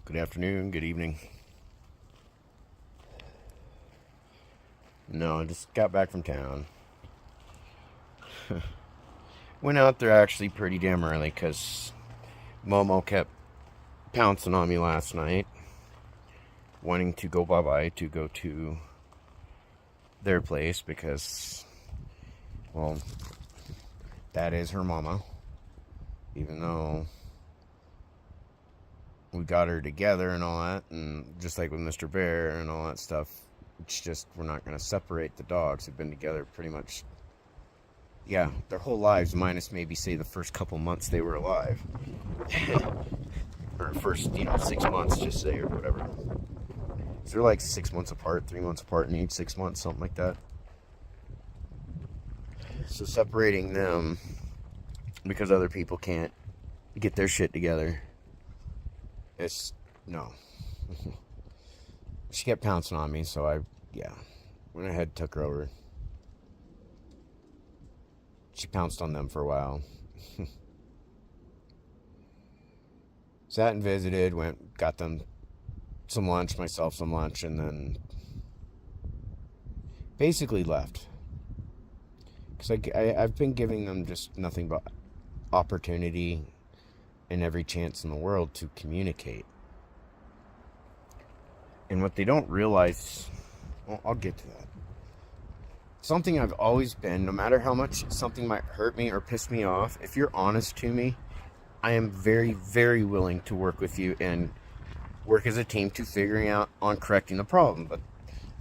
Good afternoon, good evening. No, I just got back from town. Went out there actually pretty damn early because Momo kept pouncing on me last night, wanting to go bye-bye to go to their place because, well, that is her mama. Even though we got her together and all that, and just like with Mr. Bear and all that stuff, it's just we're not going to separate the dogs. They've been together pretty much, yeah, their whole lives, minus maybe say the first couple months they were alive. Or first, 6 months, just say, or whatever. So they're like 6 months apart, 3 months apart in each 6 months, something like that. So separating them because other people can't get their shit together, it's no. She kept pouncing on me, so I went ahead and took her over. She pounced on them for a while. Sat and visited, got them some lunch, myself some lunch, and then basically left. Because I've been giving them just nothing but opportunity and every chance in the world to communicate. And what they don't realize, well, I'll get to that. Something I've always been, no matter how much something might hurt me or piss me off, if you're honest to me, I am very, very willing to work with you and work as a team to figuring out on correcting the problem. But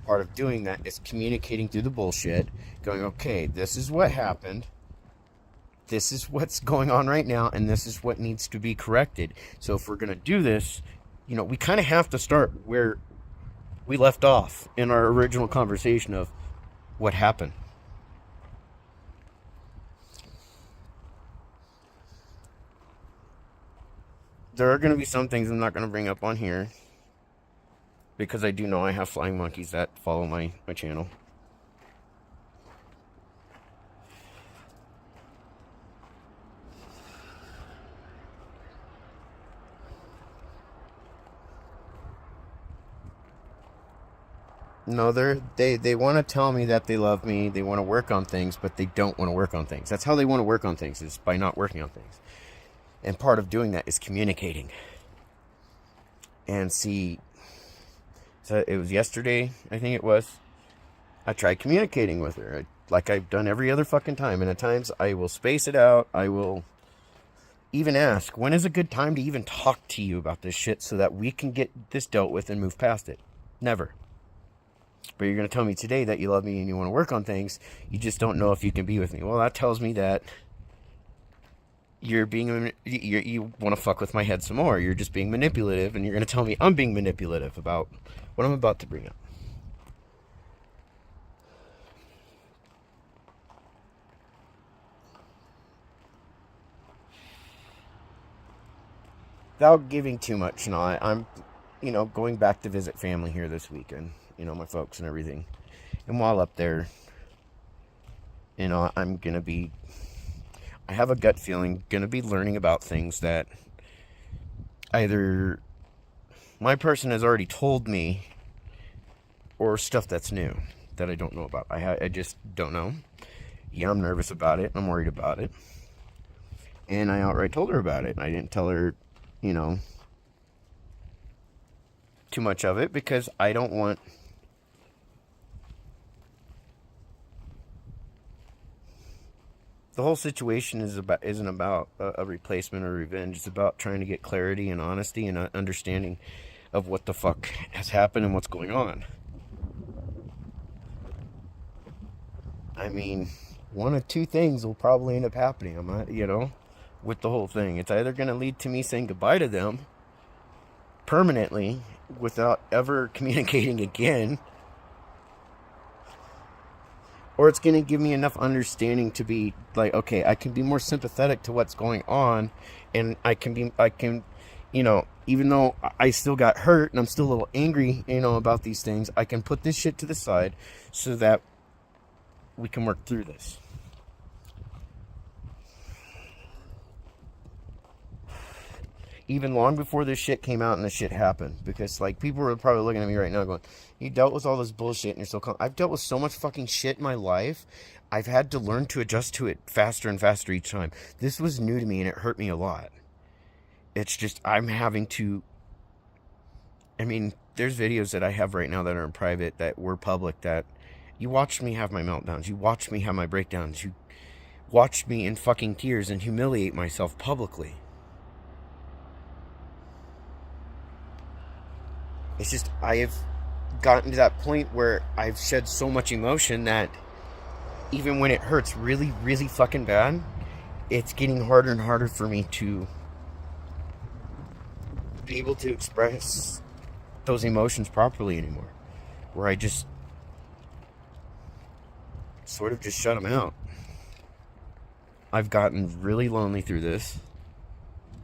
part of doing that is communicating through the bullshit, going, okay, this is what happened. This is what's going on right now, and this is what needs to be corrected. So if we're going to do this, we kind of have to start where we left off in our original conversation of what happened. There are going to be some things I'm not going to bring up on here because I do know I have flying monkeys that follow my channel. No, they want to tell me that they love me, they want to work on things, but they don't want to work on things. That's how they want to work on things, is by not working on things. And part of doing that is communicating. And see, so it was yesterday, I think it was, I tried communicating with her, like I've done every other fucking time. And at times I will space it out. I will even ask, when is a good time to even talk to you about this shit so that we can get this dealt with and move past it? Never. But you're going to tell me today that you love me and you want to work on things. You just don't know if you can be with me. Well, that tells me that you want to fuck with my head some more. You're just being manipulative, and you're going to tell me I'm being manipulative about what I'm about to bring up. Without giving too much, I'm going back to visit family here this weekend. My folks and everything. And while up there, I'm going to be, I have a gut feeling, going to be learning about things that either my person has already told me or stuff that's new that I don't know about. I just don't know. Yeah, I'm nervous about it. I'm worried about it. And I outright told her about it. I didn't tell her, too much of it because I don't want the whole situation isn't about a replacement or revenge. It's about trying to get clarity and honesty and understanding of what the fuck has happened and what's going on. I mean, one of two things will probably end up happening. I'm not, with the whole thing. It's either going to lead to me saying goodbye to them permanently without ever communicating again, or it's going to give me enough understanding to be like, okay, I can be more sympathetic to what's going on, and I can, even though I still got hurt and I'm still a little angry, about these things, I can put this shit to the side so that we can work through this. even long before this shit came out and this shit happened. Because, like, people are probably looking at me right now going, you dealt with all this bullshit and you're still calm. I've dealt with so much fucking shit in my life. I've had to learn to adjust to it faster and faster each time. This was new to me and it hurt me a lot. It's just, I'm having to... I mean, there's videos that I have right now that are in private, that were public, that you watched me have my meltdowns. You watched me have my breakdowns. You watched me in fucking tears and humiliate myself publicly. It's just, I have gotten to that point where I've shed so much emotion that even when it hurts really, really fucking bad, it's getting harder and harder for me to be able to express those emotions properly anymore. Where I just sort of just shut them out. I've gotten really lonely through this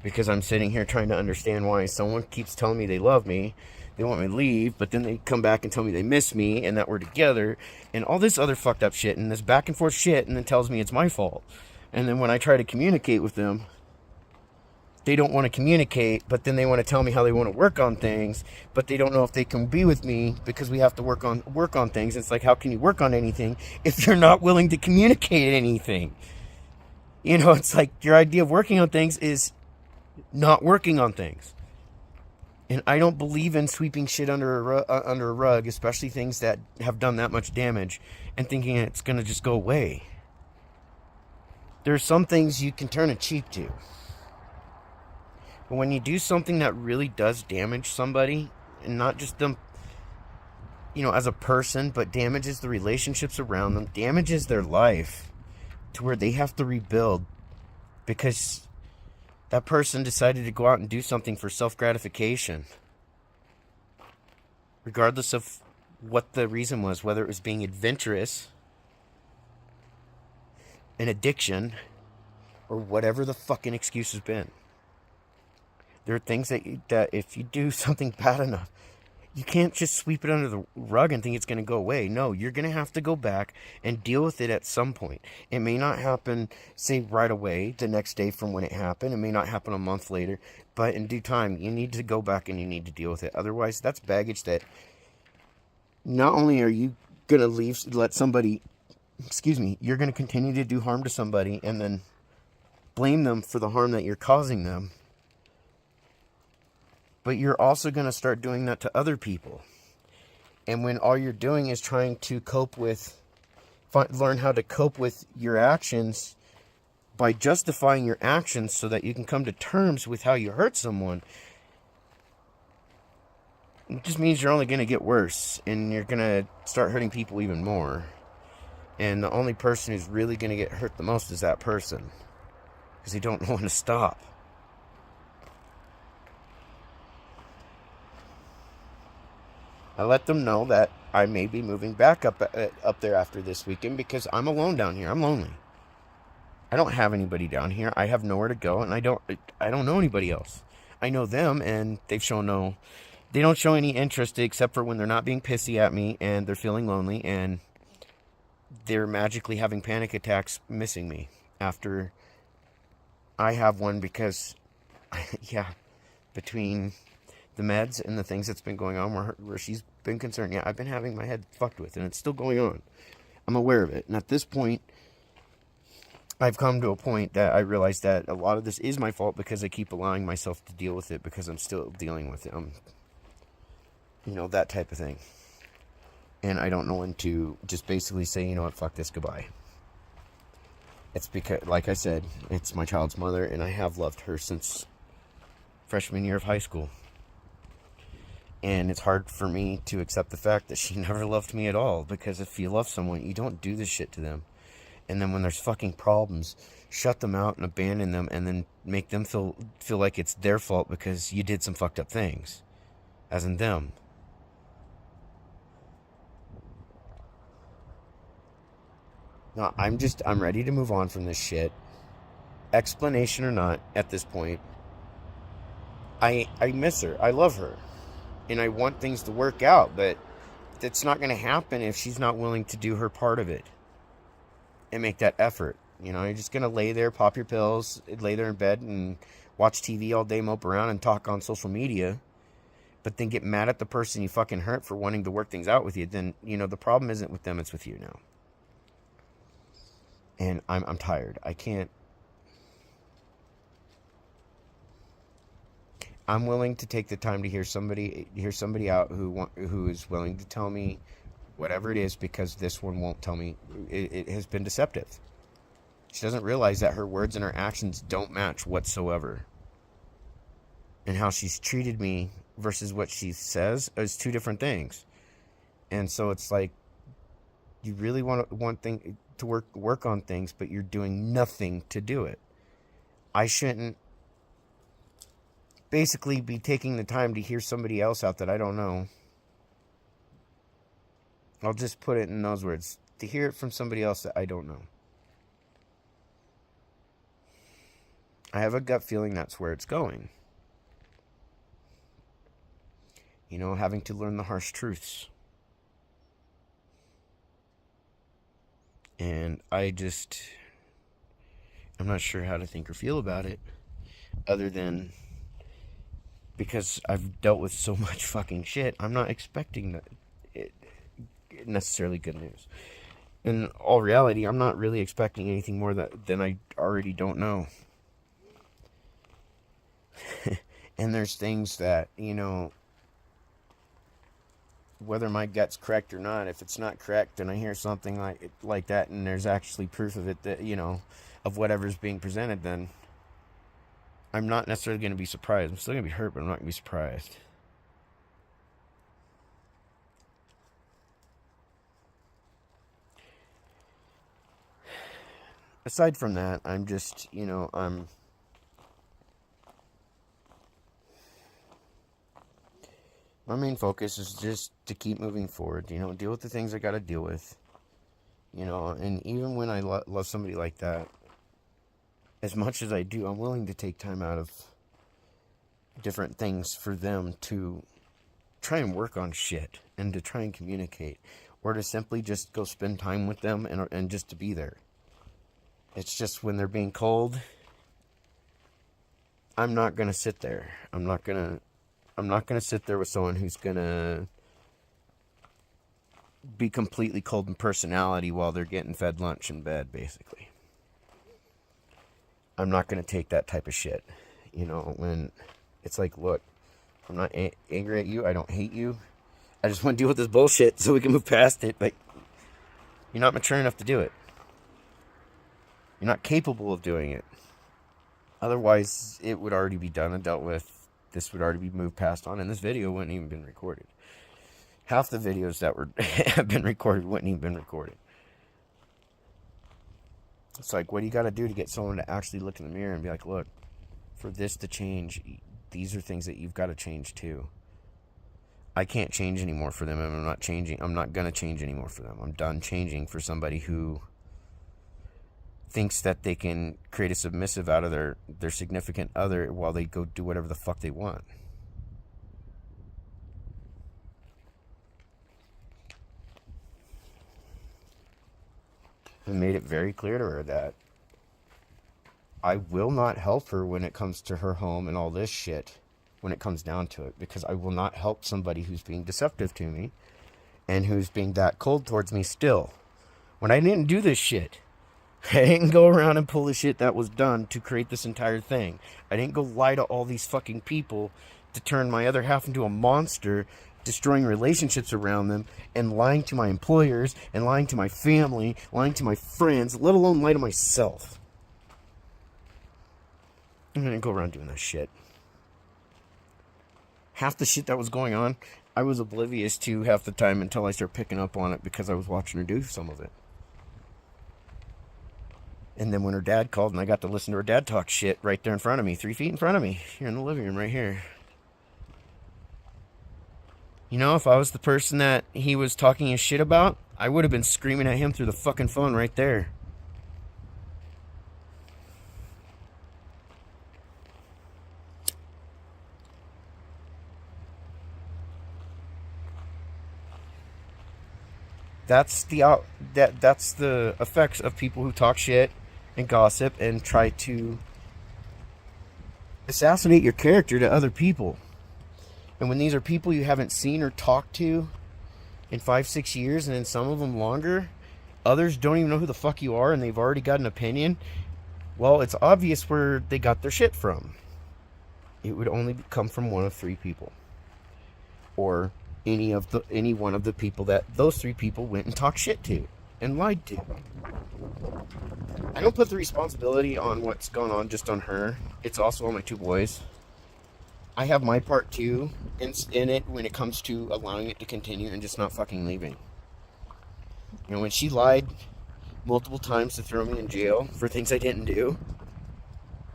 because I'm sitting here trying to understand why someone keeps telling me they love me, they want me to leave, but then they come back and tell me they miss me and that we're together and all this other fucked up shit and this back and forth shit, and then tells me it's my fault. And then when I try to communicate with them, they don't want to communicate, but then they want to tell me how they want to work on things, but they don't know if they can be with me because we have to work on things. It's like, how can you work on anything if you're not willing to communicate anything? You know, it's like your idea of working on things is not working on things. And I don't believe in sweeping shit under a rug, especially things that have done that much damage, and thinking it's going to just go away. There are some things you can turn a cheek to. But when you do something that really does damage somebody, and not just them, you know, as a person, but damages the relationships around them, damages their life to where they have to rebuild because that person decided to go out and do something for self-gratification. Regardless of what the reason was, whether it was being adventurous, an addiction, or whatever the fucking excuse has been. There are things that if you do something bad enough, you can't just sweep it under the rug and think it's going to go away. No, you're going to have to go back and deal with it at some point. It may not happen, say, right away, the next day from when it happened. It may not happen a month later. But in due time, you need to go back and you need to deal with it. Otherwise, that's baggage that not only are you going to let somebody, you're going to continue to do harm to somebody and then blame them for the harm that you're causing them. But you're also going to start doing that to other people. And when all you're doing is trying to learn how to cope with your actions by justifying your actions so that you can come to terms with how you hurt someone, it just means you're only going to get worse. And you're going to start hurting people even more. And the only person who's really going to get hurt the most is that person. Because they don't know when to stop. I let them know that I may be moving back up there after this weekend because I'm alone down here. I'm lonely. I don't have anybody down here. I have nowhere to go, and I don't know anybody else. I know them, and they don't show any interest except for when they're not being pissy at me and they're feeling lonely and they're magically having panic attacks missing me after I have one because, between the meds and the things that's been going on where she's been concerned. Yeah, I've been having my head fucked with, and it's still going on. I'm aware of it. And at this point, I've come to a point that I realize that a lot of this is my fault because I keep allowing myself to deal with it because I'm still dealing with it. That type of thing. And I don't know when to just basically say, you know what, fuck this, goodbye. It's because, like I said, it's my child's mother, and I have loved her since freshman year of high school. And it's hard for me to accept the fact that she never loved me at all. Because if you love someone, you don't do this shit to them. And then when there's fucking problems, shut them out and abandon them. And then make them feel like it's their fault because you did some fucked up things. As in them. No, I'm ready to move on from this shit. Explanation or not, at this point. I miss her. I love her. And I want things to work out, but that's not going to happen if she's not willing to do her part of it and make that effort. You're just going to lay there, pop your pills, lay there in bed and watch TV all day, mope around, and talk on social media, but then get mad at the person you fucking hurt for wanting to work things out with you, then, you know, the problem isn't with them, it's with you now. And I'm tired. I can't. I'm willing to take the time to hear somebody out who is willing to tell me whatever it is, because this one won't tell me. It has been deceptive. She doesn't realize that her words and her actions don't match whatsoever. And how she's treated me versus what she says is two different things. And so it's like, you really want to work on things, but you're doing nothing to do it. I shouldn't basically be taking the time to hear somebody else out that I don't know. I'll just put it in those words. To hear it from somebody else that I don't know. I have a gut feeling that's where it's going. You know, having to learn the harsh truths. And I'm not sure how to think or feel about it, other than, because I've dealt with so much fucking shit, I'm not expecting it necessarily good news. In all reality, I'm not really expecting anything more than I already don't know. And there's things that, you know, whether my gut's correct or not, if it's not correct and I hear something like that and there's actually proof of it, that, you know, of whatever's being presented, then I'm not necessarily going to be surprised. I'm still going to be hurt, but I'm not going to be surprised. Aside from that, I'm just, you know, my main focus is just to keep moving forward, you know, deal with the things I got to deal with, you know, and even when I love somebody like that, as much as I do, I'm willing to take time out of different things for them to try and work on shit and to try and communicate, or to simply just go spend time with them and just to be there. It's just when they're being cold, I'm not going to sit there. I'm not going to sit there with someone who's going to be completely cold in personality while they're getting fed lunch in bed, basically. I'm not going to take that type of shit. You know, when it's like, look, I'm not angry at you. I don't hate you. I just want to deal with this bullshit so we can move past it. Like, you're not mature enough to do it. You're not capable of doing it. Otherwise, it would already be done and dealt with. This would already be moved past on, and this video wouldn't even been recorded. Half the videos that have been recorded wouldn't even been recorded. It's like, what do you got to do to get someone to actually look in the mirror and be like, look, for this to change, these are things that you've got to change too. I can't change anymore for them, and I'm not changing. I'm not going to change anymore for them. I'm done changing for somebody who thinks that they can create a submissive out of their significant other while they go do whatever the fuck they want. I made it very clear to her that I will not help her when it comes to her home and all this shit, when it comes down to it, because I will not help somebody who's being deceptive to me and who's being that cold towards me still. When I didn't do this shit, I didn't go around and pull the shit that was done to create this entire thing. I didn't go lie to all these fucking people to turn my other half into a monster, destroying relationships around them, and lying to my employers, and lying to my family, lying to my friends, let alone lie to myself. I didn't go around doing that shit. Half the shit that was going on, I was oblivious to half the time until I started picking up on it because I was watching her do some of it. And then when her dad called and I got to listen to her dad talk shit right there in front of me, 3 feet in front of me, here in the living room right here. You know, if I was the person that he was talking his shit about, I would have been screaming at him through the fucking phone right there. That's the effects of people who talk shit and gossip and try to assassinate your character to other people. And when these are people you haven't seen or talked to in 5-6 years, and then some of them longer, others don't even know who the fuck you are, and they've already got an opinion, well, it's obvious where they got their shit from. It would only come from one of three people, or any one of the people that those three people went and talked shit to and lied to. I don't put the responsibility on what's going on just on her. It's also on my two boys. I have my part too in it when it comes to allowing it to continue and just not fucking leaving. You know, when she lied multiple times to throw me in jail for things I didn't do,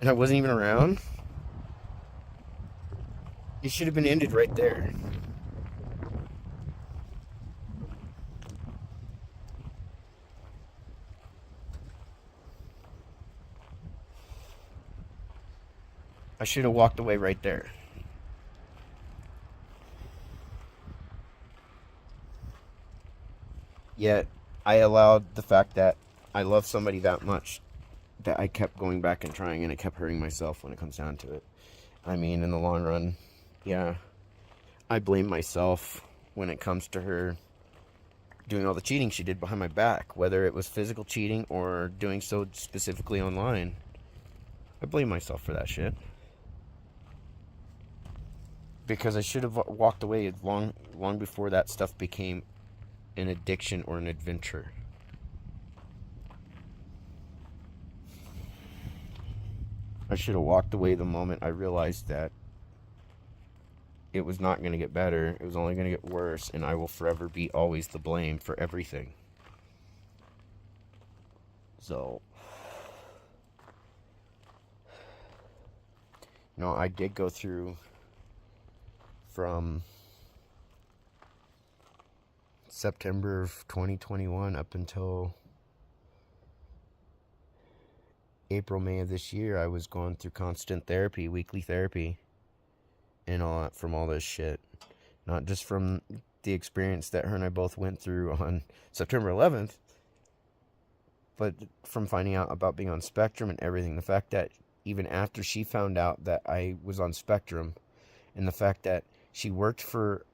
and I wasn't even around, it should have been ended right there. I should have walked away right there. Yet, I allowed the fact that I love somebody that much that I kept going back and trying, and it kept hurting myself when it comes down to it. I mean, in the long run, yeah, I blame myself when it comes to her doing all the cheating she did behind my back, whether it was physical cheating or doing so specifically online. I blame myself for that shit. Because I should have walked away long before that stuff became an addiction or an adventure. I should have walked away the moment I realized that it was not going to get better. It was only going to get worse, and I will forever be always the blame for everything. So, you know, I did go through from September of 2021 up until April, May of this year. I was going through constant therapy, weekly therapy, and all that from all this shit. Not just from the experience that her and I both went through on September 11th, but from finding out about being on Spectrum and everything. The fact that even after she found out that I was on Spectrum, and the fact that she worked for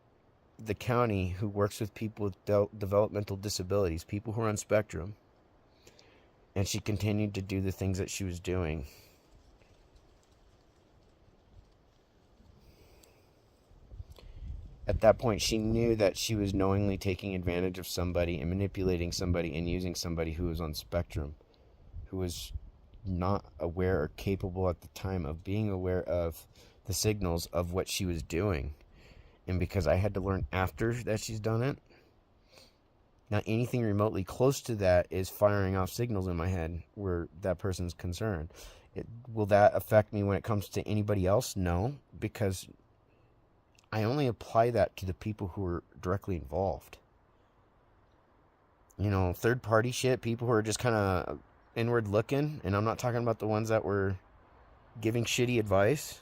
the county who works with people with developmental disabilities, people who are on Spectrum, and she continued to do the things that she was doing. At that point, she knew that she was knowingly taking advantage of somebody and manipulating somebody and using somebody who was on Spectrum, who was not aware or capable at the time of being aware of the signals of what she was doing. And because I had to learn after that she's done it, not anything remotely close to that is firing off signals in my head where that person's concerned. Will that affect me when it comes to anybody else? No, because I only apply that to the people who are directly involved. You know, third party shit, people who are just kind of inward looking, and I'm not talking about the ones that were giving shitty advice,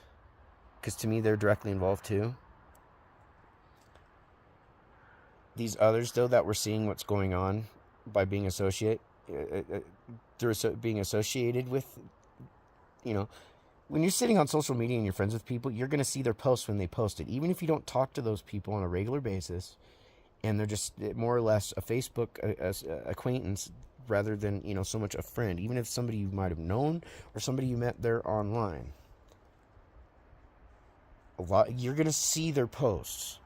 because to me they're directly involved too. These others, though, that were seeing what's going on by being being associated with, you know, when you're sitting on social media and you're friends with people, you're going to see their posts when they post it. Even if you don't talk to those people on a regular basis, and they're just more or less a Facebook acquaintance rather than, you know, so much a friend. Even if somebody you might have known or somebody you met there online, you're going to see their posts.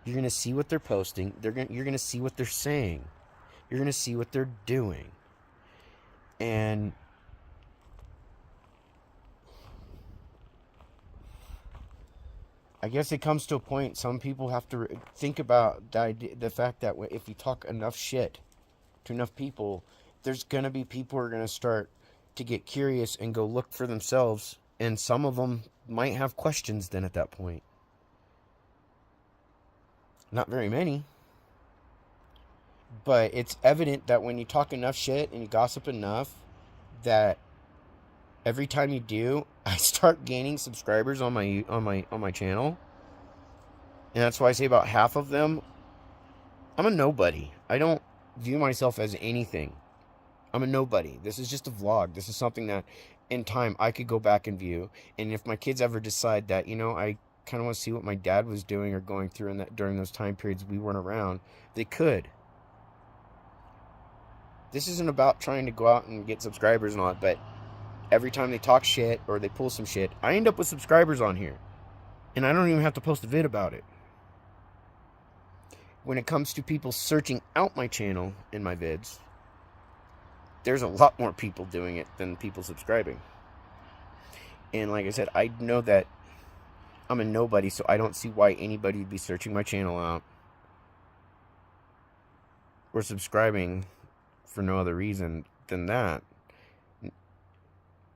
You're going to see what they're posting. You're going to see what they're saying. You're going to see what they're doing. And I guess it comes to a point, some people have to think about the fact that if you talk enough shit to enough people, there's going to be people who are going to start to get curious and go look for themselves. And some of them might have questions then at that point. Not very many. But it's evident that when you talk enough shit and you gossip enough, that every time you do, I start gaining subscribers on my channel. And that's why I say about half of them, I'm a nobody. I don't view myself as anything. I'm a nobody. This is just a vlog. This is something that in time I could go back and view. And if my kids ever decide that, I kind of want to see what my dad was doing or going through in that during those time periods we weren't around, they could. This isn't about trying to go out and get subscribers and all that, but every time they talk shit or they pull some shit, I end up with subscribers on here. And I don't even have to post a vid about it. When it comes to people searching out my channel in my vids, there's a lot more people doing it than people subscribing. And like I said, I know that I'm a nobody, so I don't see why anybody would be searching my channel out or subscribing for no other reason than that.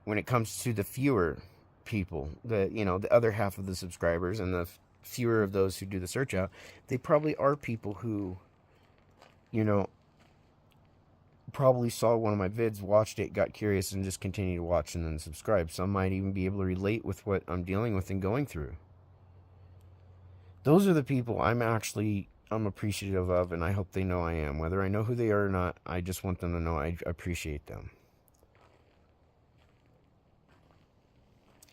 When it comes to the fewer people, the other half of the subscribers and the fewer of those who do the search out, they probably are people who, probably saw one of my vids, watched it, got curious, and just continued to watch and then subscribe. Some might even be able to relate with what I'm dealing with and going through. Those are the people I'm appreciative of, and I hope they know I am. Whether I know who they are or not, I just want them to know I appreciate them.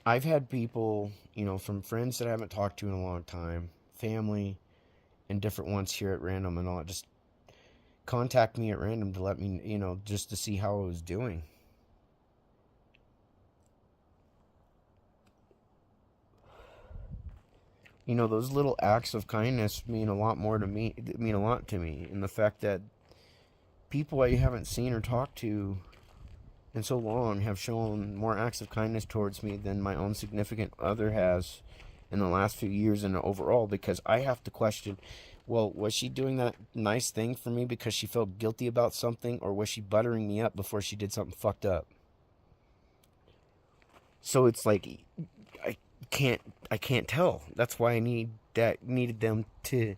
I've had people, from friends that I haven't talked to in a long time, family, and different ones here at random and all, just contact me at random to let me, just to see how I was doing. Those little acts of kindness mean a lot to me. And the fact that people I haven't seen or talked to in so long have shown more acts of kindness towards me than my own significant other has in the last few years and overall, because I have to question, well, was she doing that nice thing for me because she felt guilty about something, or was she buttering me up before she did something fucked up? So it's like I can't tell. That's why I needed them to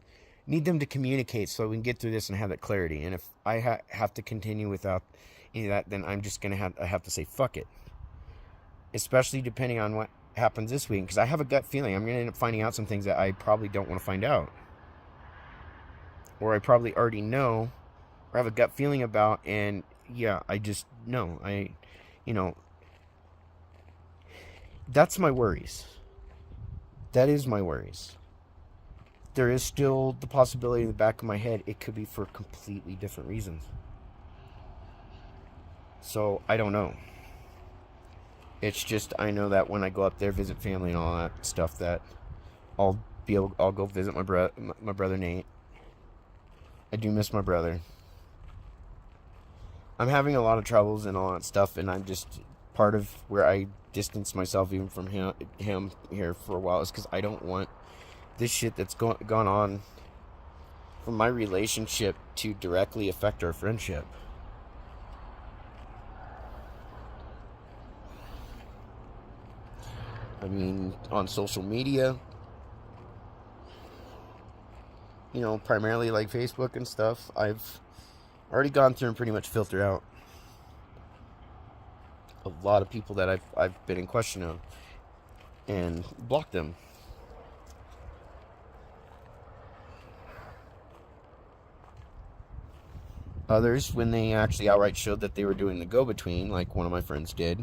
communicate so we can get through this and have that clarity. And if I have to continue without any of that, then I'm just gonna have to say fuck it. Especially depending on what happens this week, because I have a gut feeling I'm gonna end up finding out some things that I probably don't want to find out, or I probably already know, or have a gut feeling about, and yeah, I just know. That's my worries. That is my worries. There is still the possibility in the back of my head it could be for completely different reasons. So, I don't know. It's just, I know that when I go up there, visit family and all that stuff, that I'll go visit my brother Nate. I do miss my brother. I'm having a lot of troubles and all that stuff, and I'm just, part of where I distance myself even from him here for a while is because I don't want this shit that's gone on from my relationship to directly affect our friendship. I mean, on social media, primarily like Facebook and stuff, I've already gone through and pretty much filtered out a lot of people that I've been in question of and blocked them. Others, when they actually outright showed that they were doing the go-between, like one of my friends did,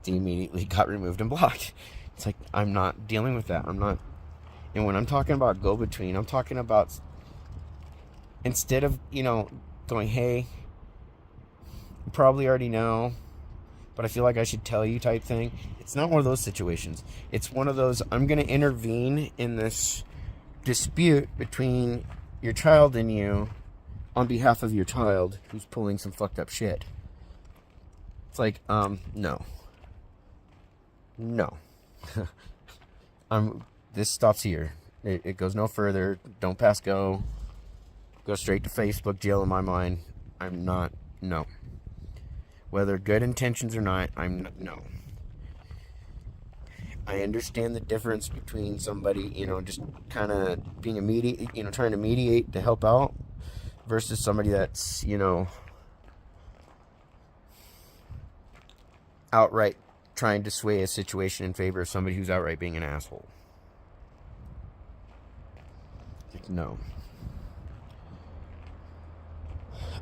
they immediately got removed and blocked. It's like, I'm not dealing with that. I'm not. And when I'm talking about go-between, I'm talking about, instead of, going, hey, you probably already know, but I feel like I should tell you type thing. It's not one of those situations. It's one of those, I'm going to intervene in this dispute between your child and you on behalf of your child who's pulling some fucked up shit. It's like, no. This stops here. It goes no further. Don't pass go. Go straight to Facebook jail in my mind. I'm not, no. Whether good intentions or not, no. I understand the difference between somebody, just kind of being trying to mediate to help out versus somebody that's, outright trying to sway a situation in favor of somebody who's outright being an asshole. No.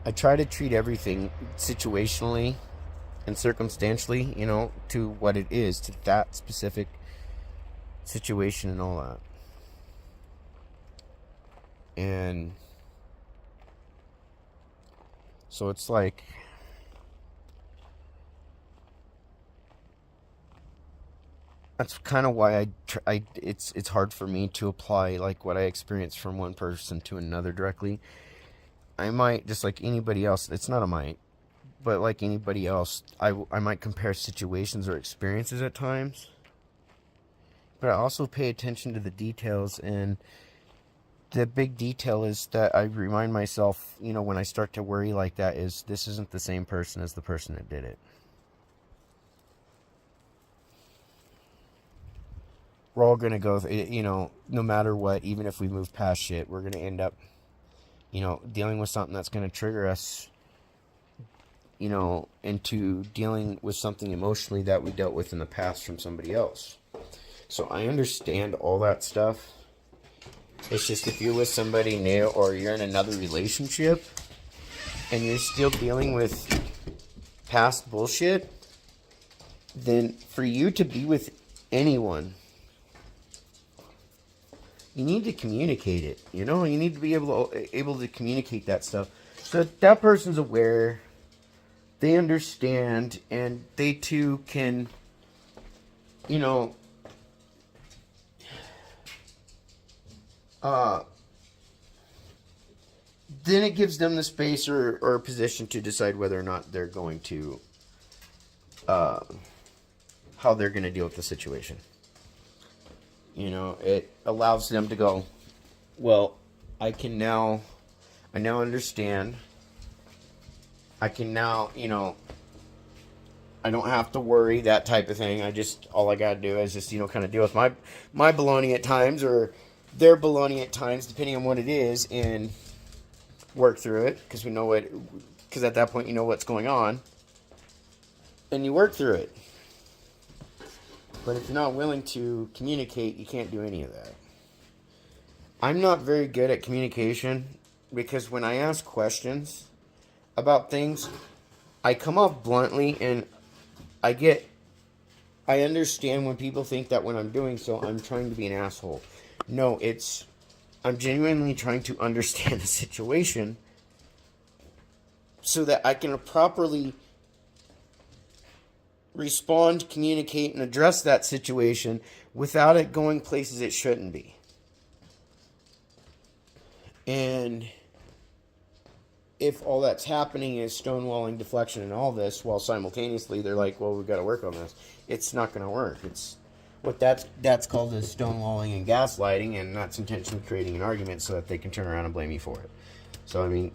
I try to treat everything situationally and circumstantially, to what it is, to that specific situation and all that. And so it's like, that's kind of why it's hard for me to apply like what I experienced from one person to another directly. I might, just like anybody else, it's not a might, but like anybody else, I might compare situations or experiences at times. But I also pay attention to the details, and the big detail is that I remind myself, when I start to worry like that, is this isn't the same person as the person that did it. We're all going to go, no matter what, even if we move past shit, we're going to end up, dealing with something that's going to trigger us, into dealing with something emotionally that we dealt with in the past from somebody else. So I understand all that stuff. It's just if you're with somebody new or you're in another relationship and you're still dealing with past bullshit, then for you to be with anyone, you need to communicate it. You need to be able to communicate that stuff so that person's aware, they understand, and they too can, then it gives them the space or position to decide whether or not they're going to, how they're going to deal with the situation. It allows them to go, well, I now understand. I can now, I don't have to worry, that type of thing. All I gotta do is just, kind of deal with my baloney at times, or their baloney at times, depending on what it is, and work through it, because at that point you know what's going on, and you work through it. But if you're not willing to communicate, you can't do any of that. I'm not very good at communication, because when I ask questions about things, I come off bluntly, and I understand when people think that when I'm doing so, I'm trying to be an asshole. No, I'm genuinely trying to understand the situation so that I can properly respond, communicate, and address that situation without it going places it shouldn't be. And if all that's happening is stonewalling, deflection, and all this, while simultaneously they're like, well, we've got to work on this, it's not going to work. It's what that's called is stonewalling and gaslighting, and that's intentionally creating an argument so that they can turn around and blame you for it. So,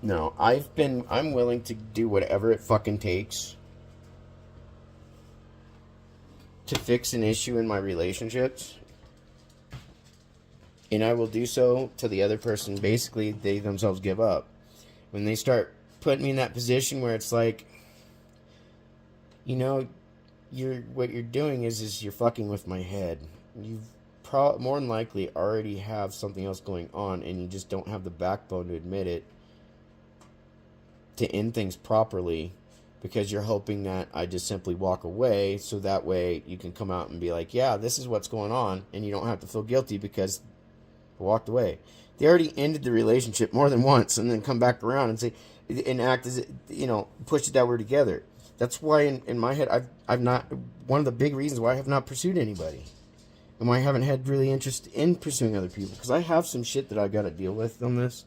no, I'm willing to do whatever it fucking takes to fix an issue in my relationships. And I will do so till the other person, basically, they themselves give up. When they start putting me in that position where it's like, what you're doing is you're fucking with my head. You've more than likely already have something else going on, and you just don't have the backbone to admit it, to end things properly, because you're hoping that I just simply walk away, so that way you can come out and be like, yeah, this is what's going on, and you don't have to feel guilty because I walked away. They already ended the relationship more than once, and then come back around and say, and act as, push it that we're together. That's why in my head, I've not, one of the big reasons why I have not pursued anybody, and why I haven't had really interest in pursuing other people, because I have some shit that I've got to deal with on this.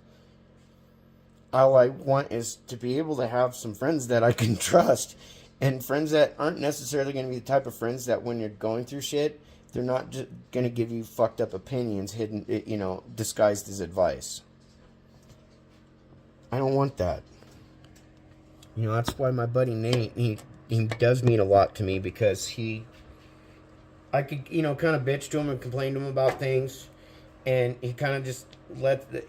All I want is to be able to have some friends that I can trust, and friends that aren't necessarily going to be the type of friends that when you're going through shit, they're not just going to give you fucked up opinions hidden, disguised as advice. I don't want that. That's why my buddy Nate, he does mean a lot to me, because I could, kind of bitch to him and complain to him about things, and he kind of just lets me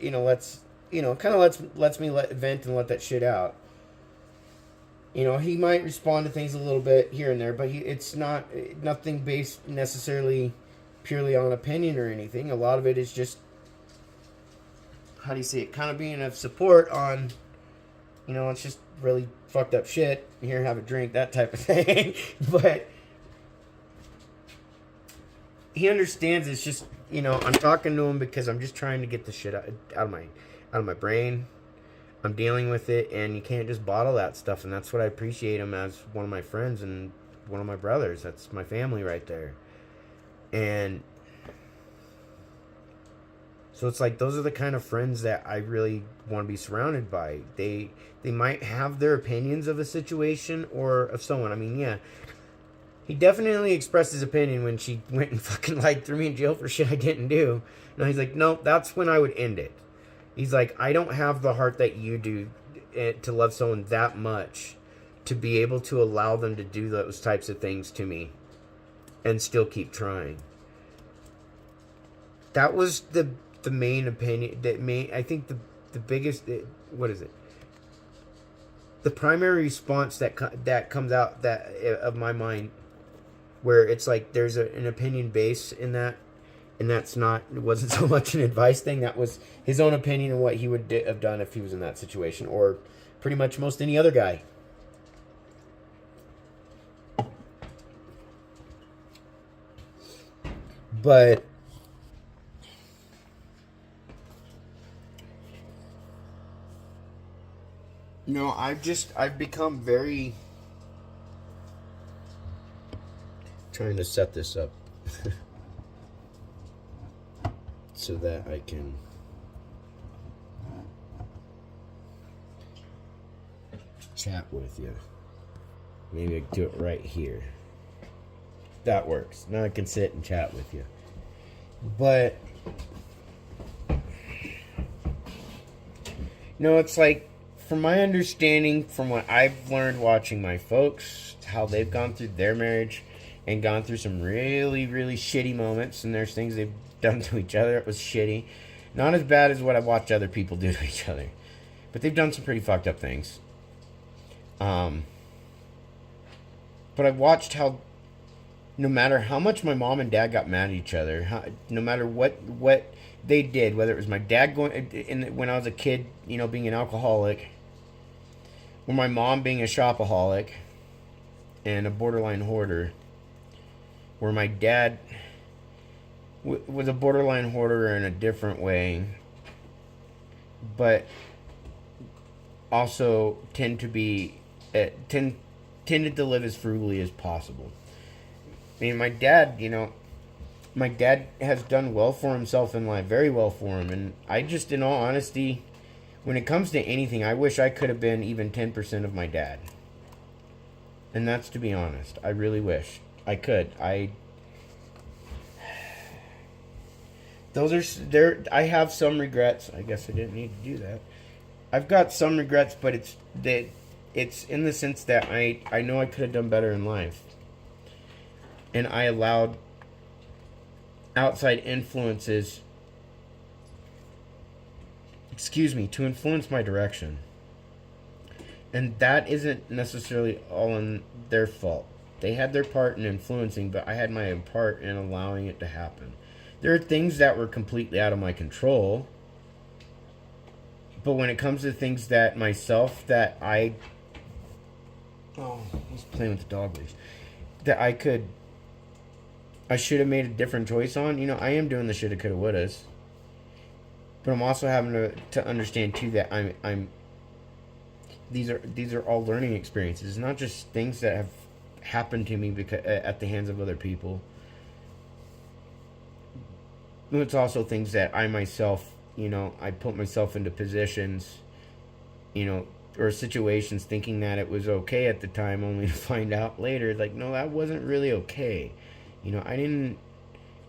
vent and let that shit out. He might respond to things a little bit here and there, but it's nothing based necessarily purely on opinion or anything. A lot of it is just how do you say it, kind of being of support on, you know, it's just really fucked up shit. Here, have a drink, that type of thing. But he understands. It's just, you know, I'm talking to him because I'm just trying to get the shit out of my brain. I'm dealing with it, and you can't just bottle that stuff. And that's what I appreciate him as, one of my friends and one of my brothers. That's my family right there. And so it's like, those are the kind of friends that I really want to be surrounded by. They might have their opinions of a situation or of someone. I mean, yeah, he definitely expressed his opinion when she went and fucking lied, threw me in jail for shit I didn't do. And he's like, no, that's when I would end it. He's like, I don't have the heart that you do to love someone that much to be able to allow them to do those types of things to me and still keep trying. That was the main opinion. I think the biggest, what is it? The primary response that comes out of my mind, where it's like there's an opinion base in that, and it wasn't so much an advice thing. That was his own opinion and what he would have done if he was in that situation, or pretty much most any other guy. But no, I've become very, trying to set this up so that I can chat with you. Maybe I can do it right here. That works. Now I can sit and chat with you. But no, it's like, from my understanding, from what I've learned watching my folks, how they've gone through their marriage and gone through some really, really shitty moments, and there's things they've done to each other. It was shitty. Not as bad as what I watch other people do to each other, but they've done some pretty fucked up things. But I've watched how, no matter how much my mom and dad got mad at each other, no matter what they did, whether it was my dad when I was a kid, you know, being an alcoholic, or my mom being a shopaholic and a borderline hoarder, where my dad was a borderline hoarder in a different way, but also tended to live as frugally as possible. I mean, my dad has done well for himself in life, very well for him. And I just, in all honesty, when it comes to anything, I wish I could have been even 10% of my dad. And that's, to be honest. I really wish I could. I have some regrets. I guess I didn't need to do that. I've got some regrets, but it's in the sense that I know I could have done better in life. And I allowed outside influences, to influence my direction. And that isn't necessarily all in their fault. They had their part in influencing, but I had my part in allowing it to happen. There are things that were completely out of my control. But when it comes to things that I was playing with the dog leash, that I should have made a different choice on. You know, I am doing the shoulda, coulda, wouldas. But I'm also having to understand too that these are all learning experiences. It's not just things that have happened to me because at the hands of other people. It's also things that I myself, you know, I put myself into positions, you know, or situations thinking that it was okay at the time, only to find out later, like, no, that wasn't really okay. You know, I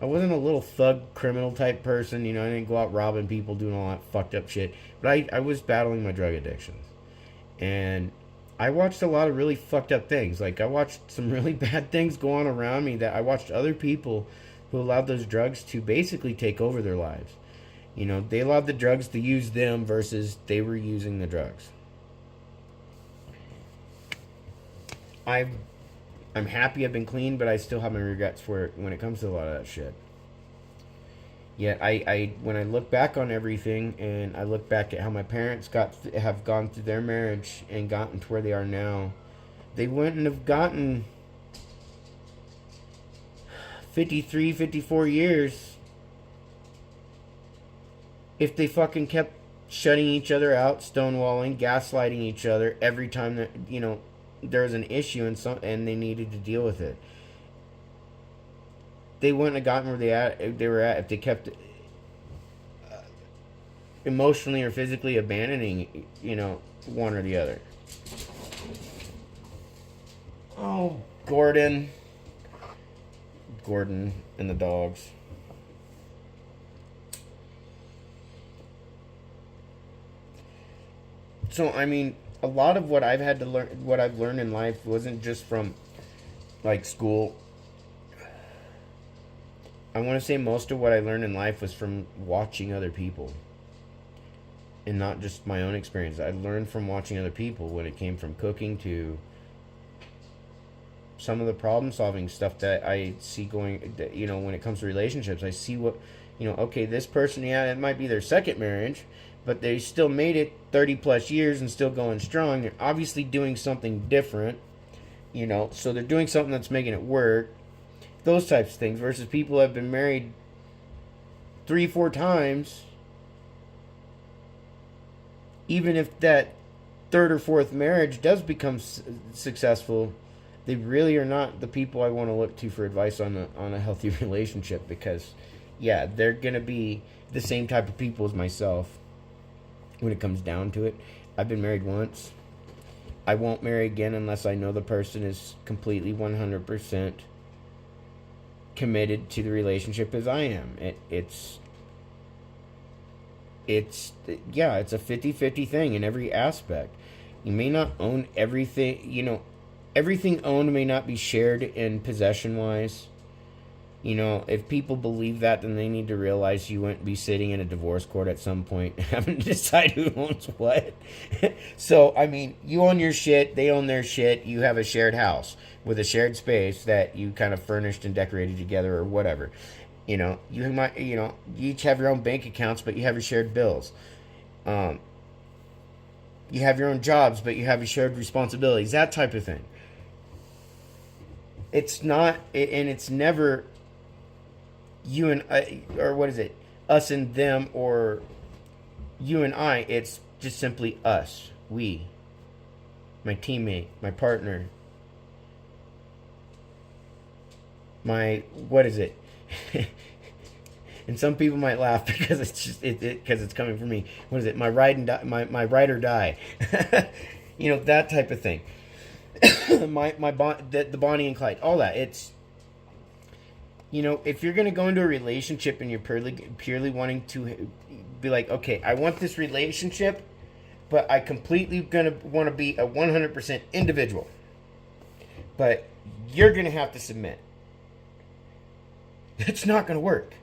wasn't a little thug criminal type person. You know, I didn't go out robbing people, doing all that fucked up shit. But I was battling my drug addictions. And I watched a lot of really fucked up things. Like, I watched some really bad things go on around me, that I watched other people who allowed those drugs to basically take over their lives. You know, they allowed the drugs to use them versus they were using the drugs. I'm happy I've been clean, but I still have my regrets for it when it comes to a lot of that shit. Yet I when I look back on everything and I look back at how my parents have gone through their marriage and gotten to where they are now, they wouldn't have gotten 53, 54 years if they fucking kept shutting each other out, stonewalling, gaslighting each other every time that, there was an issue and they needed to deal with it. They wouldn't have gotten where they were at if they kept emotionally or physically abandoning, one or the other. Oh, Gordon and the dogs. So I mean, a lot of what I've learned in life wasn't just from like school. I want to say most of what I learned in life was from watching other people and not just my own experience. I learned from watching other people when it came from cooking to some of the problem solving stuff that I see going, when it comes to relationships. I see what, okay, this person, yeah, it might be their second marriage, but they still made it 30 plus years and still going strong. They're obviously doing something different, so they're doing something that's making it work. Those types of things versus people who have been married 3-4 times. Even if that third or fourth marriage does become successful, they really are not the people I want to look to for advice on a healthy relationship, because yeah, they're gonna be the same type of people as myself when it comes down to it. I've been married once. I won't marry again unless I know the person is completely 100% committed to the relationship as I am. It's a 50-50 thing in every aspect. You may not own everything, everything owned may not be shared in possession wise. If people believe that, then they need to realize you wouldn't be sitting in a divorce court at some point having to decide who owns what. So, I mean, you own your shit, they own their shit, you have a shared house with a shared space that you kind of furnished and decorated together or whatever. You might, you each have your own bank accounts, but you have your shared bills. You have your own jobs, but you have your shared responsibilities, that type of thing. It's not, and it's never you and I, or what is it, us and them, or you and I. It's just simply us, we, my teammate, my partner, what is it? And some people might laugh because it's just because it's coming from me. What is it? My ride and die, my ride or die. That type of thing. The Bonnie and Clyde, all that. It's if you're gonna go into a relationship and you're purely wanting to be like, okay, I want this relationship, but I completely gonna want to be a 100% individual. But you're gonna have to submit. It's not gonna work.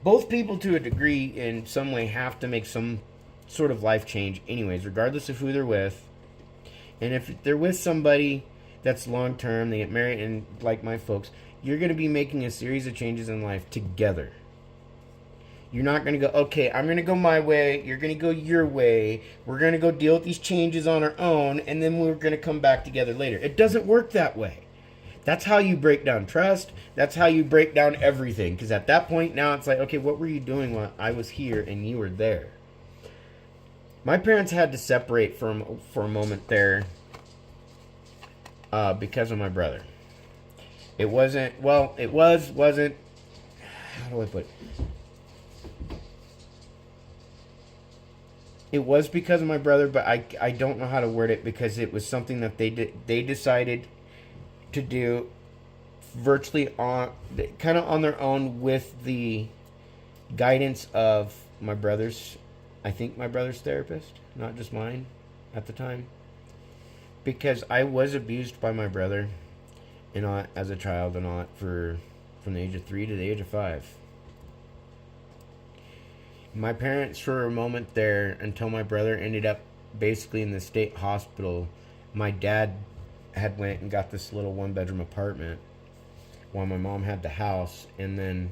Both people, to a degree, in some way, have to make some sort of life change anyways, regardless of who they're with. And if they're with somebody that's long term, they get married, and like my folks, you're going to be making a series of changes in life together. You're not going to go, okay, I'm going to go my way, you're going to go your way, we're going to go deal with these changes on our own, and then we're going to come back together later. It doesn't work that way. That's how you break down trust. That's how you break down everything. Because at that point, now it's like, okay, what were you doing while I was here and you were there? My parents had to separate for a moment there because of my brother. It wasn't, how do I put it? It was because of my brother, but I don't know how to word it, because it was something that they decided to do virtually kind of on their own, with the guidance of my brother's therapist, not just mine at the time, because I was abused by my brother as a child and all from the age of 3 to the age of 5. My parents, for a moment there, until my brother ended up basically in the state hospital, my dad had went and got this little 1-bedroom apartment while my mom had the house. And then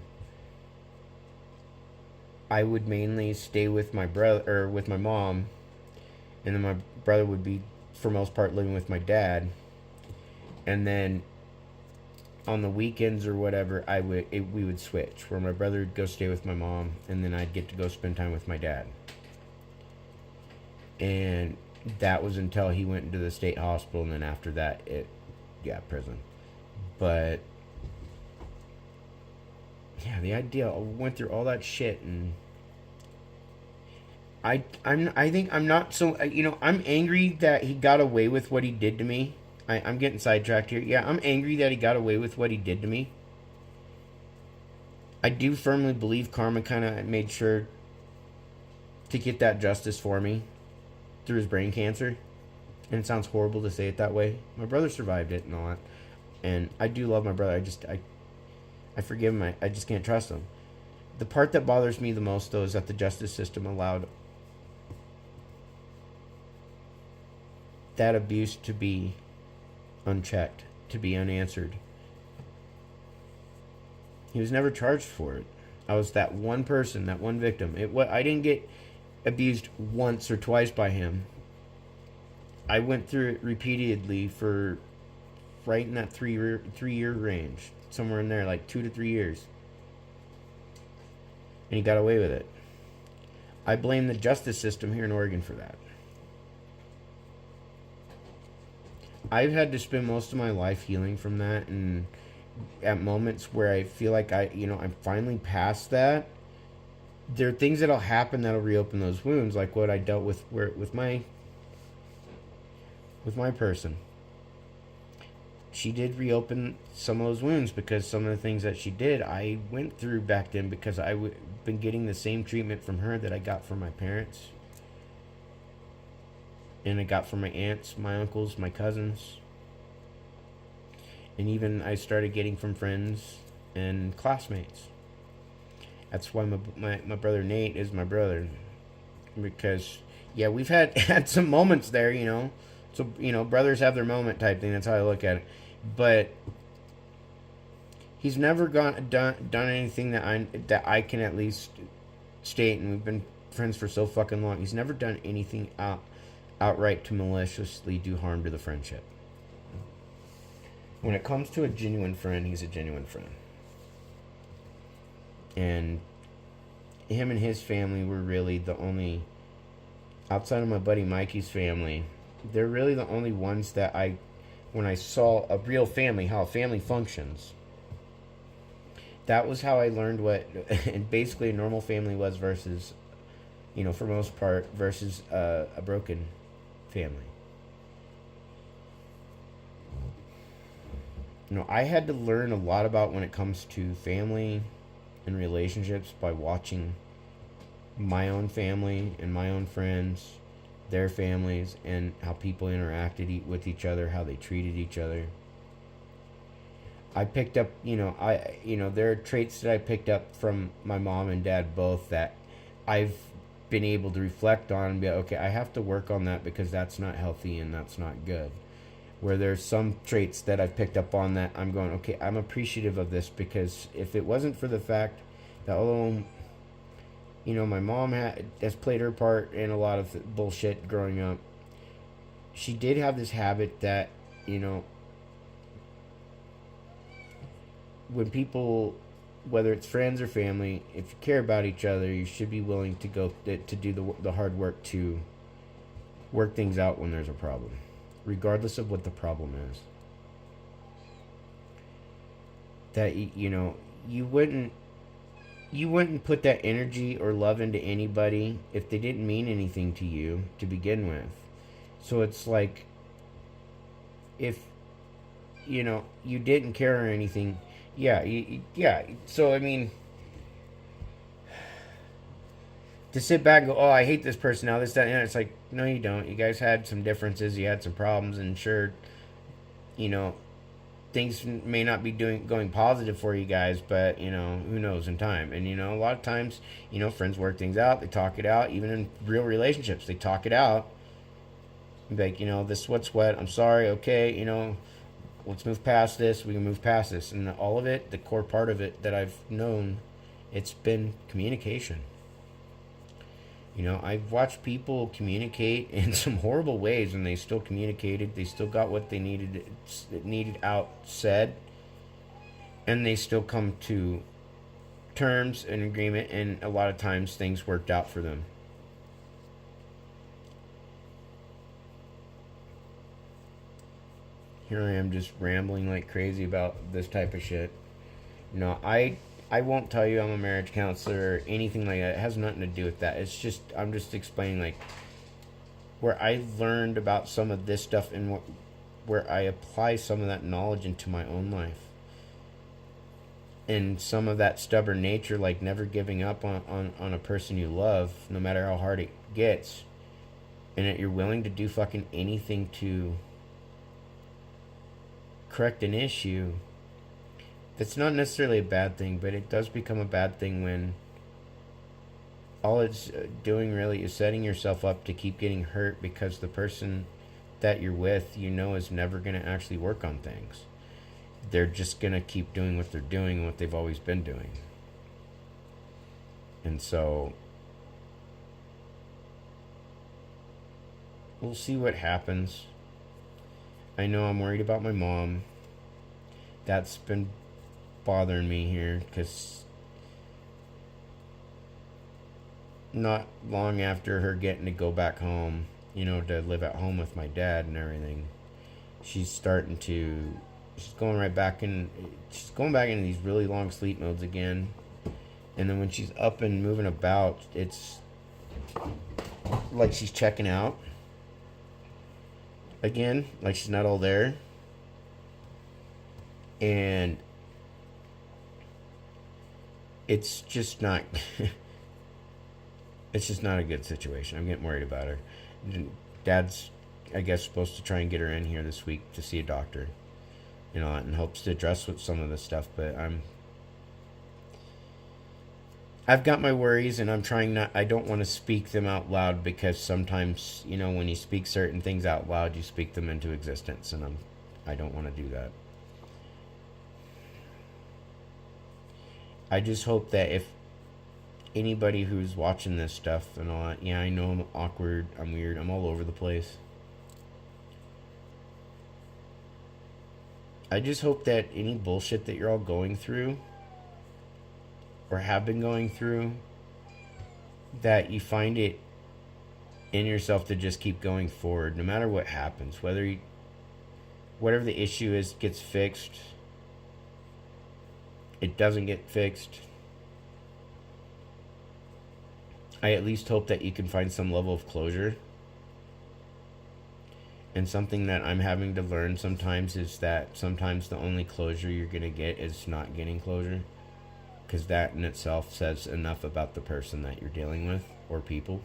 I would mainly stay with my brother or with my mom, and then my brother would be, for most part, living with my dad. And then on the weekends or whatever, we would switch, where my brother would go stay with my mom, and then I'd get to go spend time with my dad. And that was until he went into the state hospital, and then after that, prison. But yeah, the idea, I went through all that shit, and I think I'm not so, I'm angry that he got away with what he did to me. I'm getting sidetracked here. Yeah, I'm angry that he got away with what he did to me. I do firmly believe karma kind of made sure to get that justice for me through his brain cancer. And it sounds horrible to say it that way. My brother survived it and all that. And I do love my brother. I forgive him. I just can't trust him. The part that bothers me the most, though, is that the justice system allowed that abuse to be unchecked, to be unanswered. He was never charged for it. I was that one person, that one victim. I didn't get abused once or twice by him. I went through it repeatedly for right in that 3-year range, somewhere in there, like 2 to 3 years. And he got away with it. I blame the justice system here in Oregon for that. I've had to spend most of my life healing from that, and at moments where I feel like I'm finally past that, there are things that'll happen that'll reopen those wounds, like what I dealt with my person. She did reopen some of those wounds because some of the things that she did, I went through back then because been getting the same treatment from her that I got from my parents. And I got from my aunts, my uncles, my cousins. And even I started getting from friends and classmates. That's why my brother Nate is my brother. Because, yeah, we've had some moments there, So, brothers have their moment type thing. That's how I look at it. But he's never done anything that I can at least state, and we've been friends for so fucking long. He's never done anything outright to maliciously do harm to the friendship. When it comes to a genuine friend, he's a genuine friend. And him and his family were really the only, outside of my buddy Mikey's family, they're really the only ones that when I saw a real family, how a family functions, that was how I learned what basically a normal family was versus, for most part, versus a broken family. I had to learn a lot about when it comes to family and relationships by watching my own family and my own friends, their families, and how people interacted with each other, how they treated each other. I picked up, there are traits that I picked up from my mom and dad both that I've been able to reflect on and be like, okay, I have to work on that because that's not healthy and that's not good. Where there's some traits that I've picked up on that I'm going, okay, I'm appreciative of this, because if it wasn't for the fact that although, my mom has played her part in a lot of bullshit growing up, she did have this habit that, when people, whether it's friends or family, if you care about each other, you should be willing to go to do the hard work to work things out when there's a problem, regardless of what the problem is. That you wouldn't put that energy or love into anybody if they didn't mean anything to you to begin with. So it's like, if you didn't care or anything, yeah. So I mean, to sit back and go, oh, I hate this person now, this, that, and that. It's like, no, you don't. You guys had some differences. You had some problems, and sure, things may not be going positive for you guys, but, who knows in time. And, a lot of times, friends work things out. They talk it out. Even in real relationships, they talk it out. Like, this what's what. I'm sorry. Okay, let's move past this. We can move past this. And all of it, the core part of it that I've known, it's been communication. I've watched people communicate in some horrible ways, and they still communicated. They still got what they needed out said, and they still come to terms and agreement, and a lot of times things worked out for them. Here I am just rambling like crazy about this type of shit. I won't tell you I'm a marriage counselor or anything like that. It has nothing to do with that. It's just I'm just explaining like where I learned about some of this stuff and where I apply some of that knowledge into my own life. And some of that stubborn nature, like never giving up on a person you love, no matter how hard it gets, and that you're willing to do fucking anything to correct an issue. That's not necessarily a bad thing, but it does become a bad thing when all it's doing really is setting yourself up to keep getting hurt because the person that you're with, is never going to actually work on things. They're just going to keep doing what they're doing and what they've always been doing. And so we'll see what happens. I know I'm worried about my mom. That's been bothering me here because not long after her getting to go back home, to live at home with my dad and everything, she's going back into these really long sleep modes again. And then when she's up and moving about, it's like she's checking out again, like she's not all there. And it's just not it's just not a good situation. I'm getting worried about her. Dad's, I guess, supposed to try and get her in here this week to see a doctor, in hopes to address with some of this stuff. But I've got my worries, and I don't want to speak them out loud because sometimes, when you speak certain things out loud, you speak them into existence, and I don't want to do that. I just hope that if anybody who's watching this stuff and all that, I know I'm awkward, I'm weird, I'm all over the place. I just hope that any bullshit that you're all going through or have been going through, that you find it in yourself to just keep going forward no matter what happens. Whatever the issue is gets fixed, it doesn't get fixed, I at least hope that you can find some level of closure. And something that I'm having to learn sometimes is that sometimes the only closure you're going to get is not getting closure. Because that in itself says enough about the person that you're dealing with, or people.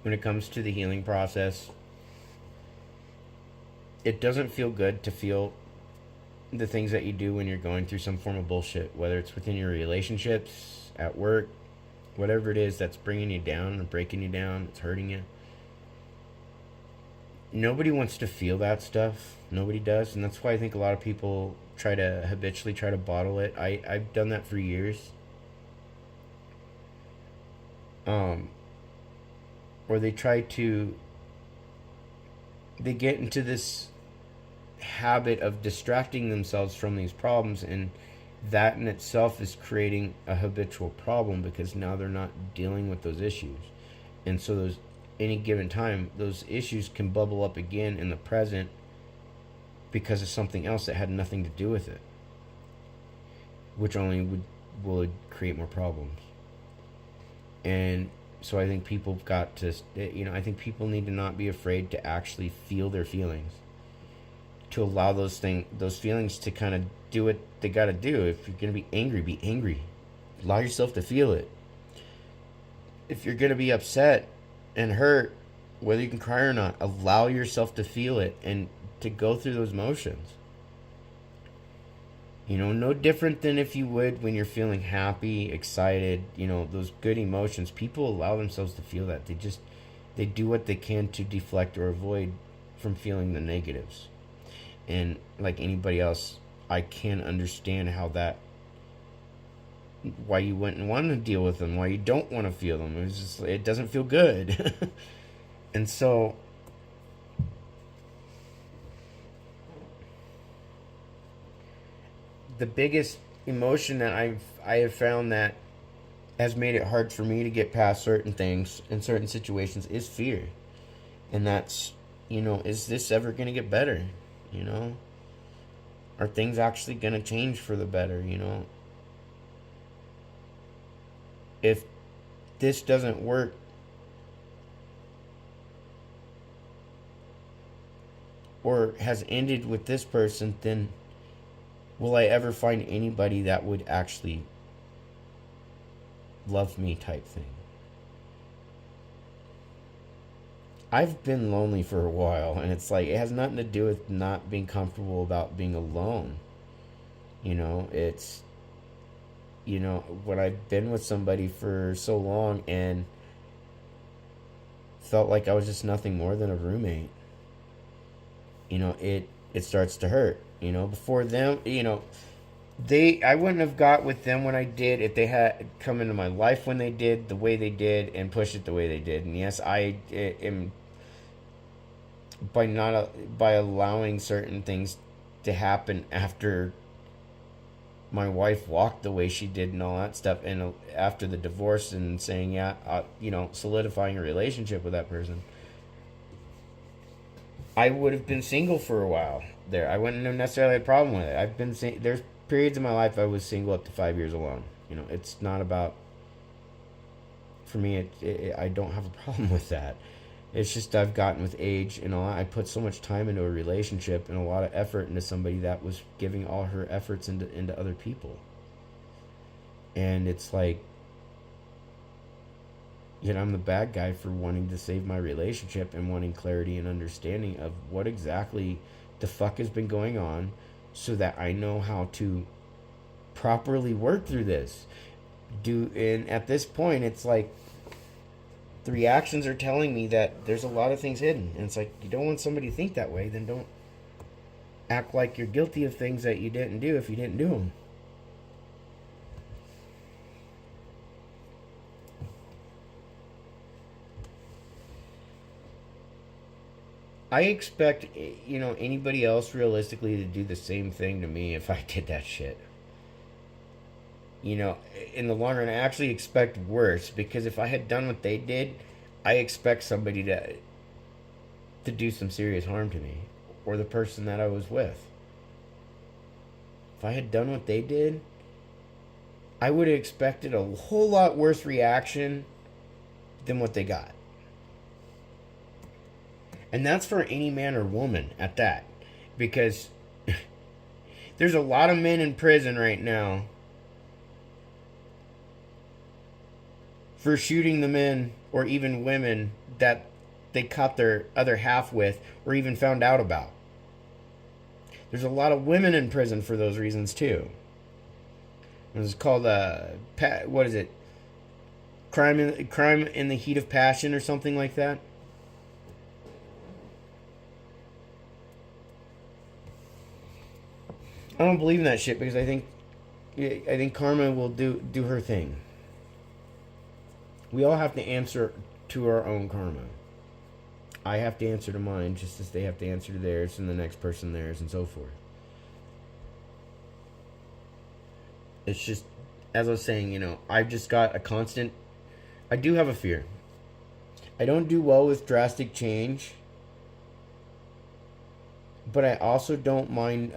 When it comes to the healing process, it doesn't feel good to feel the things that you do when you're going through some form of bullshit, whether it's within your relationships, at work, whatever it is that's bringing you down or breaking you down, it's hurting you. Nobody wants to feel that stuff. Nobody does. And that's why I think a lot of people habitually try to bottle it. I've done that for years. Or they get into this habit of distracting themselves from these problems, and that in itself is creating a habitual problem because now they're not dealing with those issues. And so any given time, those issues can bubble up again in the present because of something else that had nothing to do with it, which only would create more problems. And so I think people I think people need to not be afraid to actually feel their feelings, to allow those feelings to kind of do what they got to do. If you're going to be angry. Allow yourself to feel it. If you're going to be upset and hurt, whether you can cry or not, allow yourself to feel it and to go through those motions. No different than if you would when you're feeling happy, excited, those good emotions. People allow themselves to feel that. They do what they can to deflect or avoid from feeling the negatives. And like anybody else, I can understand how that, why you wouldn't want to deal with them, why you don't want to feel them. It's just, it doesn't feel good. And so the biggest emotion that I have found that has made it hard for me to get past certain things in certain situations is fear. And that's, is this ever going to get better? You know, are things actually going to change for the better? If this doesn't work, or has ended with this person, then will I ever find anybody that would actually love me, type thing? I've been lonely for a while, and it's like, it has nothing to do with not being comfortable about being alone. It's, when I've been with somebody for so long and felt like I was just nothing more than a roommate, it starts to hurt. Before them, I wouldn't have got with them when I did if they had come into my life when they did, the way they did, and pushed it the way they did. And yes, I am, by allowing certain things to happen after my wife walked the way she did and all that stuff, and after the divorce, and saying, yeah, solidifying a relationship with that person, I would have been single for a while there. I wouldn't have necessarily had a problem with it. There's periods in my life I was single up to 5 years alone. It's not about, for me, I don't have a problem with that. It's just I've gotten with age and all. I put so much time into a relationship and a lot of effort into somebody that was giving all her efforts into other people. And it's like, I'm the bad guy for wanting to save my relationship and wanting clarity and understanding of what exactly the fuck has been going on, so that I know how to properly work through this. And at this point, it's like, the reactions are telling me that there's a lot of things hidden. And it's like, you don't want somebody to think that way, then don't act like you're guilty of things that you didn't do if you didn't do them. I expect, anybody else realistically to do the same thing to me if I did that shit. In the long run, I actually expect worse, because if I had done what they did, I expect somebody to do some serious harm to me or the person that I was with. If I had done what they did, I would have expected a whole lot worse reaction than what they got. And that's for any man or woman at that. Because there's a lot of men in prison right now for shooting the men or even women that they caught their other half with or even found out about. There's a lot of women in prison for those reasons too. It's called what is it? Crime in the heat of passion or something like that. I don't believe in that shit, because I think karma will do her thing. We all have to answer to our own karma. I have to answer to mine just as they have to answer to theirs, and the next person theirs, and so forth. It's just, as I was saying, I've just got a constant... I do have a fear. I don't do well with drastic change, but I also don't mind,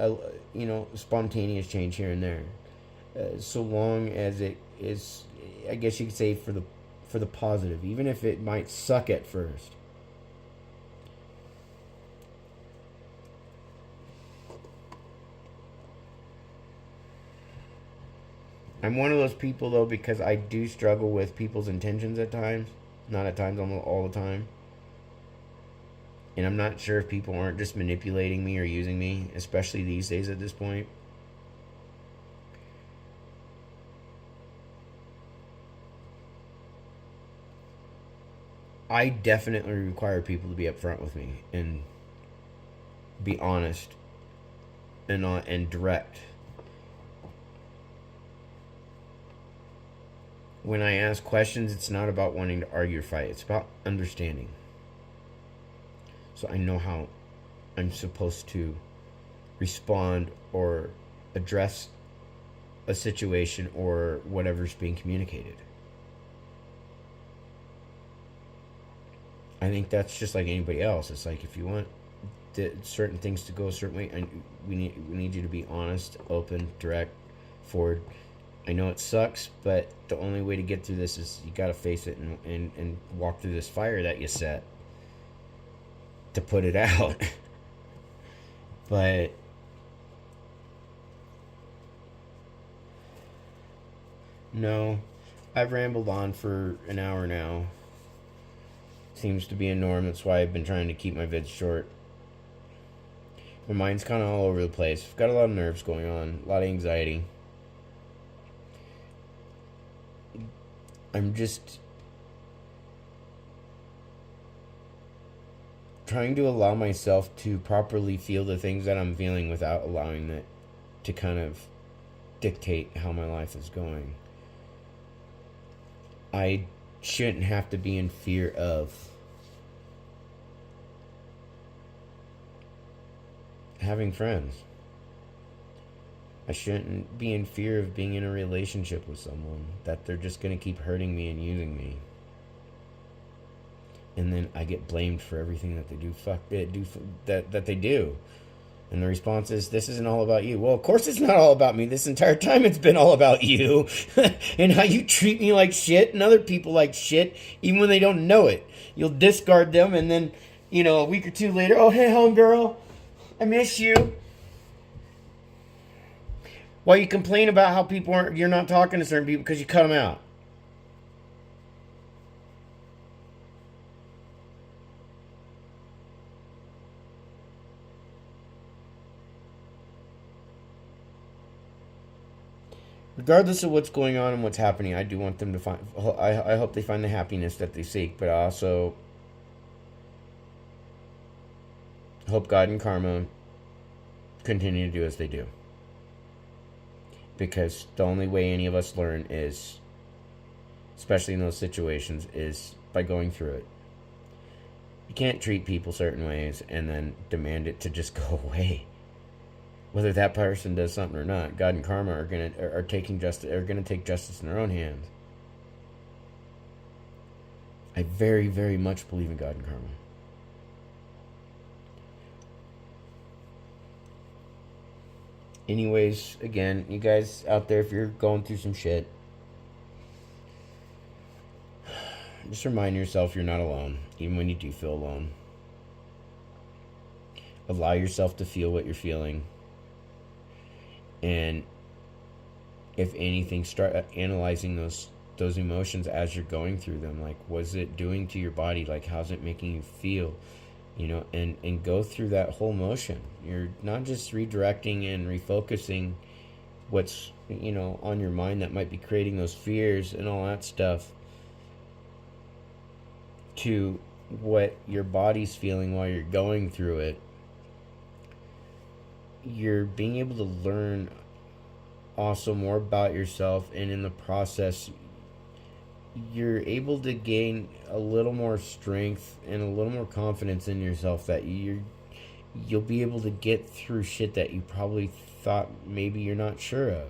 spontaneous change here and there, so long as it is, I guess you could say, for the positive, even if it might suck at first. I'm one of those people, though, because I do struggle with people's intentions at times. Not at times, almost all the time. And I'm not sure if people aren't just manipulating me or using me, especially these days at this point. I definitely require people to be upfront with me and be honest and direct. When I ask questions, it's not about wanting to argue or fight. It's about understanding. So I know how I'm supposed to respond or address a situation or whatever's being communicated. I think that's just like anybody else. It's like if you want certain things to go a certain way, we need you to be honest, open, direct, forward. I know it sucks, but the only way to get through this is you got to face it and walk through this fire that you set to put it out. But no, I've rambled on for an hour now. Seems to be a norm. That's why I've been trying to keep my vids short. My mind's kind of all over the place. I've got a lot of nerves going on, a lot of anxiety. I'm just trying to allow myself to properly feel the things that I'm feeling without allowing it to kind of dictate how my life is going. I shouldn't have to be in fear of having friends. I shouldn't be in fear of being in a relationship with someone that they're just going to keep hurting me and using me. And then I get blamed for everything that they do. That they do. And the response is, this isn't all about you. Well, of course it's not all about me. This entire time it's been all about you. And how you treat me like shit and other people like shit, even when they don't know it. You'll discard them and then, a week or two later, oh, hey, homegirl, I miss you. While you complain about how you're not talking to certain people because you cut them out. Regardless of what's going on and what's happening, I do want them to find. I hope they find the happiness that they seek, but I also hope God and karma continue to do as they do. Because the only way any of us learn is, especially in those situations, is by going through it. You can't treat people certain ways and then demand it to just go away. Whether that person does something or not, God and karma are gonna take justice in their own hands. I very, very much believe in God and karma. Anyways, again, you guys out there, if you're going through some shit, just remind yourself you're not alone, even when you do feel alone. Allow yourself to feel what you're feeling. And if anything, start analyzing those emotions as you're going through them. Like, what's it doing to your body? Like, how's it making you feel? And go through that whole motion. You're not just redirecting and refocusing what's, on your mind that might be creating those fears and all that stuff to what your body's feeling while you're going through it. You're being able to learn also more about yourself, and in the process you're able to gain a little more strength and a little more confidence in yourself that you'll be able to get through shit that you probably thought maybe you're not sure of.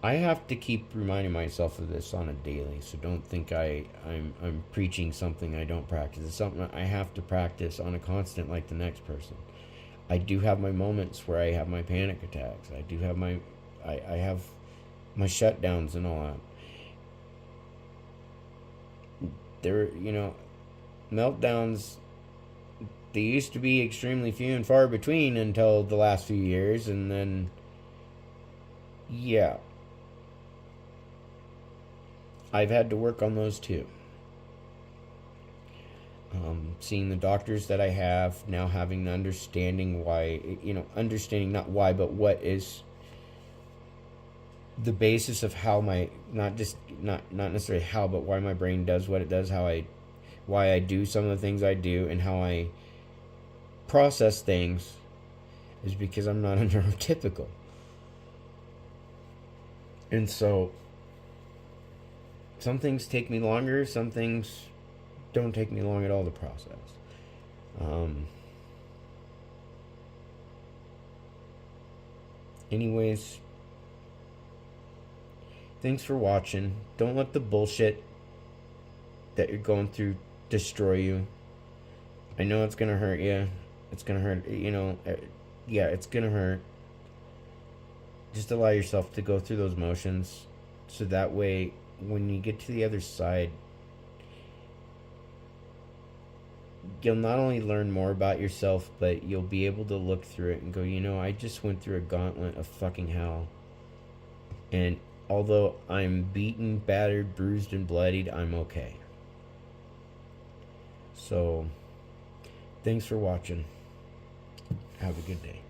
I have to keep reminding myself of this on a daily, so don't think I'm preaching something I don't practice. It's something I have to practice on a constant, like the next person. I do have my moments where I have my panic attacks. I do have I have my shutdowns and all that. There, meltdowns, they used to be extremely few and far between until the last few years, and then, yeah, I've had to work on those too. Seeing the doctors that I have now, having the understanding why, understanding not why, but what is the basis of how not necessarily how, but why my brain does what it does, why I do some of the things I do, and how I process things. is because I'm not a neurotypical. And so some things take me longer, some things don't take me long at all to process. Anyways, thanks for watching. Don't let the bullshit that you're going through destroy you. I know it's gonna hurt you. It's gonna hurt, yeah, it's gonna hurt. Just allow yourself to go through those motions so that way when you get to the other side, you'll not only learn more about yourself, but you'll be able to look through it and go, I just went through a gauntlet of fucking hell. And although I'm beaten, battered, bruised, and bloodied, I'm okay. So, thanks for watching. Have a good day.